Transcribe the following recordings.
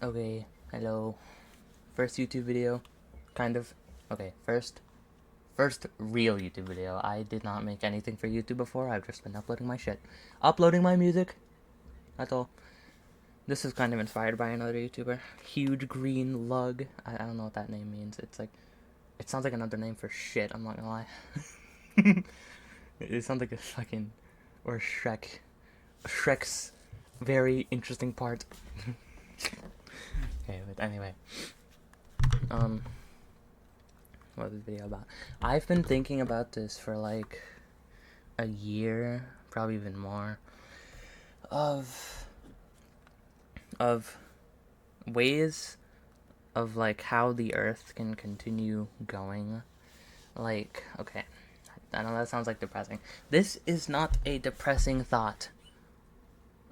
Okay, hello. First YouTube video, kind of. Okay, first real YouTube video. I did not make anything for YouTube before. I've just been uploading my shit, uploading my music. That's all. This is kind of inspired by another YouTuber, Huge Green Lug. I don't know what that name means. It sounds like another name for shit. I'm not gonna lie. It sounds like a fucking or Shrek. Shrek's very interesting part. Okay, but anyway, um, what was this video about? I've been thinking about this for like a year, probably even more, of of ways of like how the Earth can continue going. Like, okay, I know that sounds like depressing. This is not a depressing thought.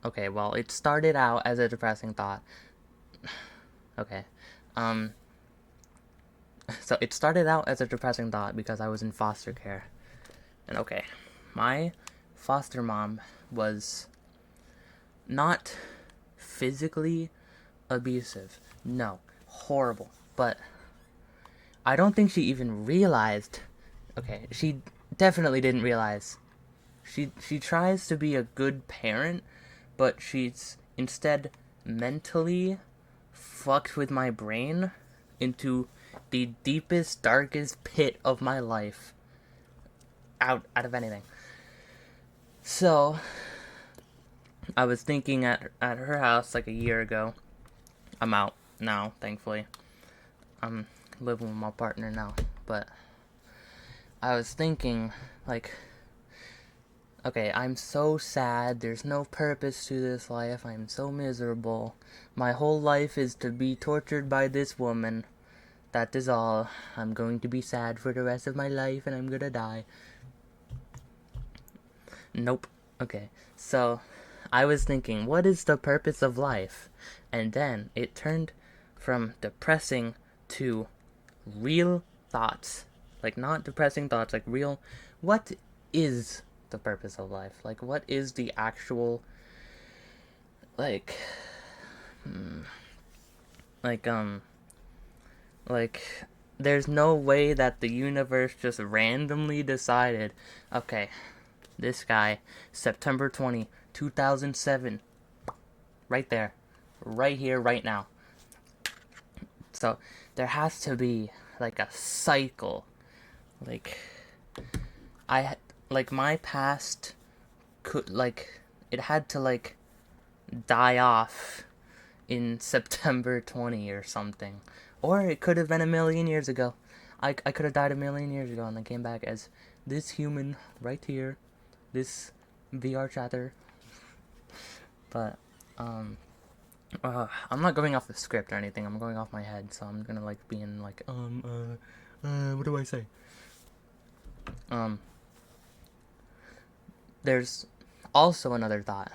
Okay, well, it started out as a depressing thought. Okay, um, so it started out as a depressing thought because I was in foster care. And okay, my foster mom was not physically abusive. No, horrible. But I don't think she even realized. Okay, she definitely didn't realize. She tries to be a good parent, but she's instead mentally fucked with my brain into the deepest, darkest pit of my life out of anything. So, I was thinking at her house like a year ago. I'm out now, thankfully. I'm living with my partner now, but I was thinking like, okay, I'm so sad. There's no purpose to this life. I'm so miserable. My whole life is to be tortured by this woman. That is all. I'm going to be sad for the rest of my life and I'm gonna die. Nope. Okay. So, I was thinking, what is the purpose of life? And then it turned from depressing to real thoughts. Like, not depressing thoughts, like real. What is the purpose of life? Like, what is the actual. Like. Like, Like, there's no way that the universe just randomly decided, okay, this guy, September 20, 2007, right there, right here, right now. So, there has to be, like, a cycle. Like, I, like, my past could, like, it had to, like, die off in September 20 or something. Or it could have been a million years ago. I could have died a million years ago and then came back as this human right here, this VR chatter. But, um, I'm not going off the script or anything. I'm going off my head, so I'm gonna like be in like, what do I say? Um, there's also another thought.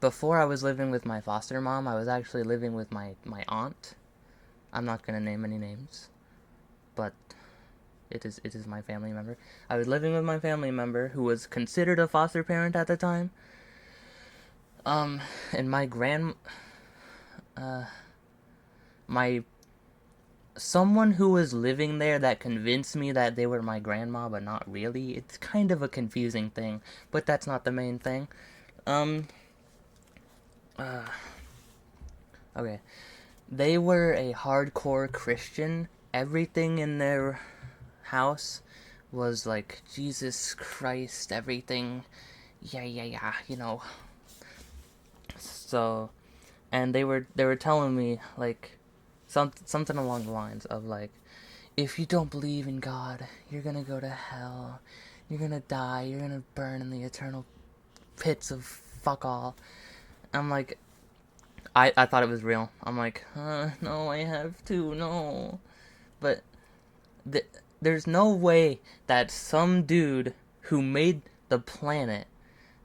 Before I was living with my foster mom, I was actually living with my aunt. I'm not gonna name any names, but it is my family member. I was living with my family member who was considered a foster parent at the time. And my someone who was living there that convinced me that they were my grandma, but not really. It's kind of a confusing thing, but that's not the main thing. Um, okay, they were a hardcore Christian. Everything in their house was like Jesus Christ, everything. Yeah, yeah, yeah, you know. So, and they were telling me like something along the lines of like, if you don't believe in God, you're gonna go to hell. You're gonna die. You're gonna burn in the eternal pits of fuck all. I'm like, I thought it was real. I'm like, no, I have to, no. But th- there's no way that some dude who made the planet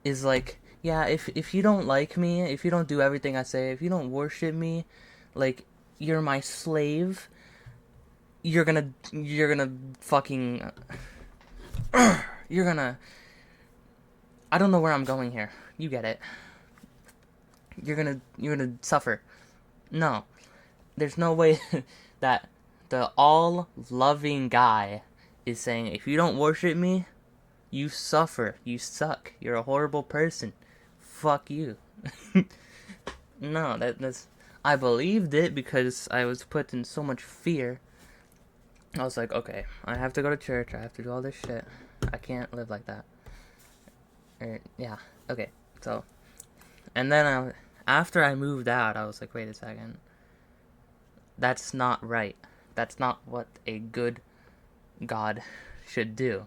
is like, yeah, if you don't like me, if you don't do everything I say, if you don't worship me, like you're my slave, you're gonna fucking you're gonna I don't know where I'm going here. You get it. You're gonna suffer. No, there's no way that the all-loving guy is saying, if you don't worship me, you suffer, you suck, you're a horrible person, fuck you. No, that's I believed it because I was put in so much fear. I was like, okay, I have to go to church, I have to do all this shit. I can't live like that. Yeah, okay. So, and then after I moved out, I was like, wait a second. That's not right. That's not what a good God should do.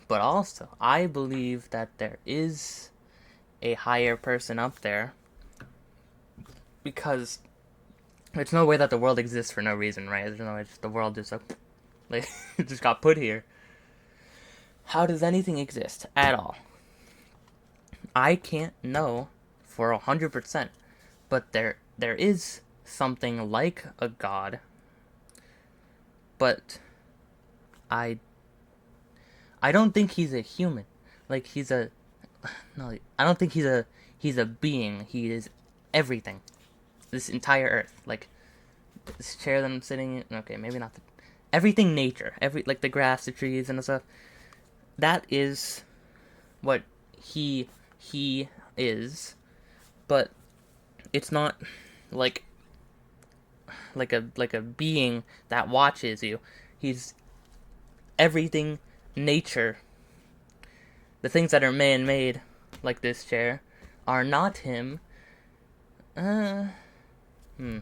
But also, I believe that there is a higher person up there because there's no way that the world exists for no reason, right? There's no way the world just like it just got put here. How does anything exist at all? I can't know for 100%, but there is something like a god, but I I don't think he's a human. Like he's a no, I don't think he's a being. He is everything. This entire earth, like this chair that I'm sitting in. Okay, maybe not everything nature, like the grass, the trees, and the stuff. That is what he is, but it's not like like a being that watches you. He's everything nature. The things that are man-made, like this chair, are not him. Uh, hmm.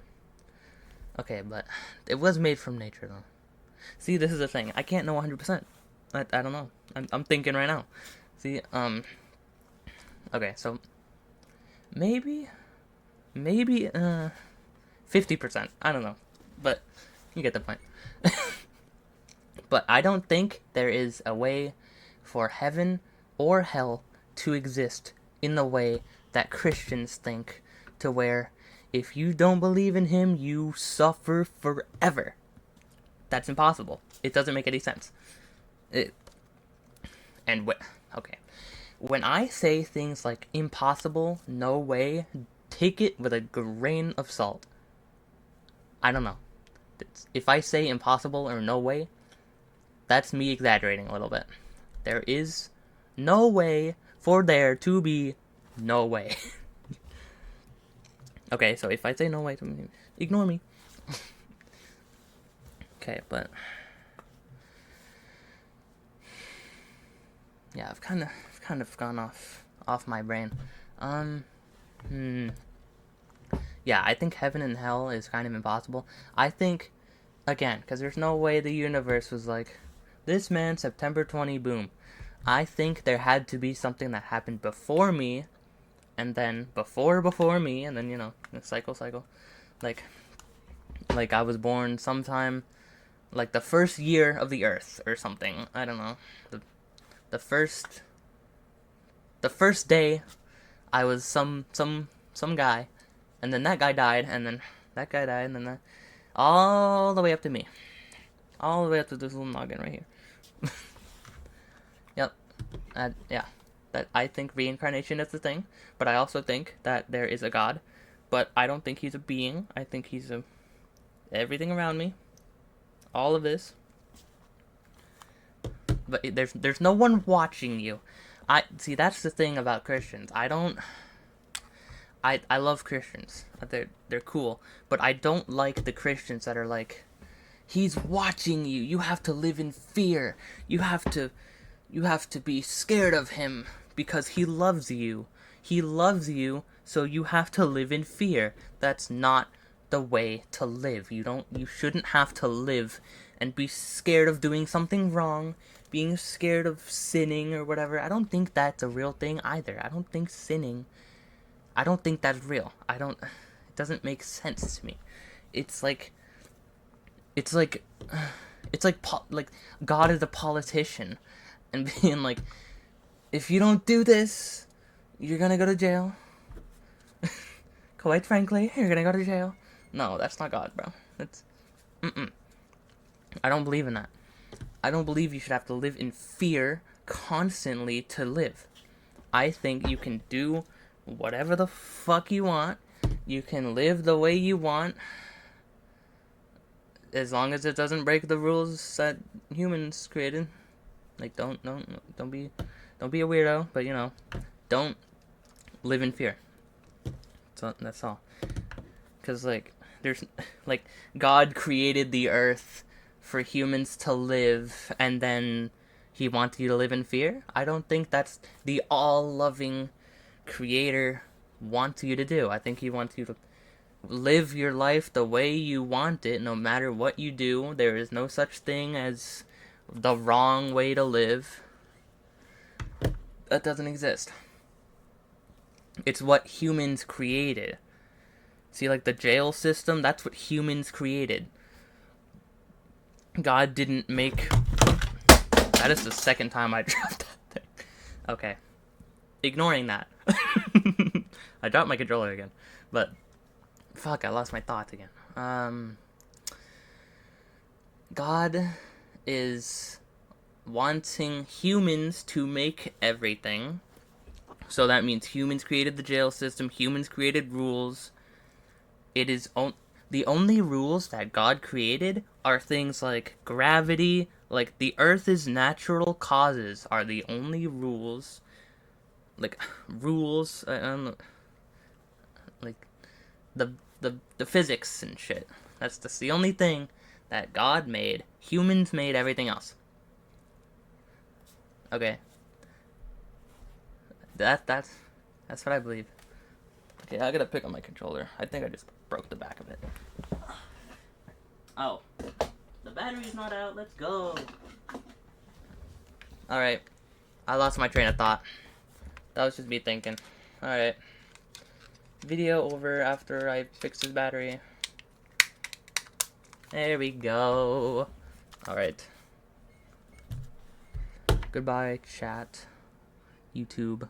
Okay, but it was made from nature, though. See, this is the thing. I can't know 100%. I don't know. I'm thinking right now. See, okay, so maybe, 50%. I don't know, but you get the point. But I don't think there is a way for heaven or hell to exist in the way that Christians think, to where if you don't believe in him, you suffer forever. That's impossible. It doesn't make any sense. It, and okay. When I say things like impossible, no way, take it with a grain of salt. I don't know. If I say impossible or no way, that's me exaggerating a little bit. There is no way for there to be no way. Okay, so if I say no way, ignore me. Okay, but yeah, I've kind of gone off my brain. Yeah, I think heaven and hell is kind of impossible. I think, again, because there's no way the universe was like, this man, September 20, boom. I think there had to be something that happened before me, and then before me, and then, cycle. Like, I was born sometime, like the first year of the Earth or something. I don't know. The first day, I was some guy, and then that guy died, and then that guy died, and then all the way up to me, all the way up to this little noggin right here. Yep. Yeah. That I think reincarnation is the thing, but I also think that there is a God, but I don't think he's a being. I think he's everything around me, all of this. But there's no one watching you. I see, that's the thing about Christians. I love Christians. They're cool, but I don't like the Christians that are like, he's watching you. You have to live in fear. You have to be scared of him because he loves you. He loves you, so you have to live in fear. That's not the way to live. You shouldn't have to live and be scared of doing something wrong, being scared of sinning or whatever. I don't think that's a real thing either. I don't think that's real. It doesn't make sense to me. It's like like God is a politician and being like, if you don't do this, you're gonna go to jail. Quite frankly, you're gonna go to jail. No, that's not God, bro. I don't believe in that. I don't believe you should have to live in fear constantly to live. I think you can do whatever the fuck you want, You can live the way you want as long as it doesn't break the rules that humans created. Like, don't be a weirdo, but don't live in fear. So that's all. Because like God created the earth for humans to live, and then he wanted you to live in fear. I don't think that's the all-loving creator wants you to do. I think he wants you to live your life the way you want it, no matter what you do. There is no such thing as the wrong way to live. That doesn't exist. It's what humans created. See, like the jail system, that's what humans created. God didn't make... That is the second time I dropped that thing. Okay. Ignoring that. I dropped my controller again. But, fuck, I lost my thoughts again. God is wanting humans to make everything. So that means humans created the jail system, humans created rules. It is the only rules that God created are things like gravity, like the Earth's natural causes are the only rules. Like rules, like the physics and shit. That's the only thing that God made. Humans made everything else. Okay. That's what I believe. Okay, I gotta pick up my controller. I think I just broke the back of it. Oh. The battery's not out. Let's go. Alright. I lost my train of thought. That was just me thinking. Alright. Video over after I fix this battery. There we go. Alright. Goodbye, chat. YouTube.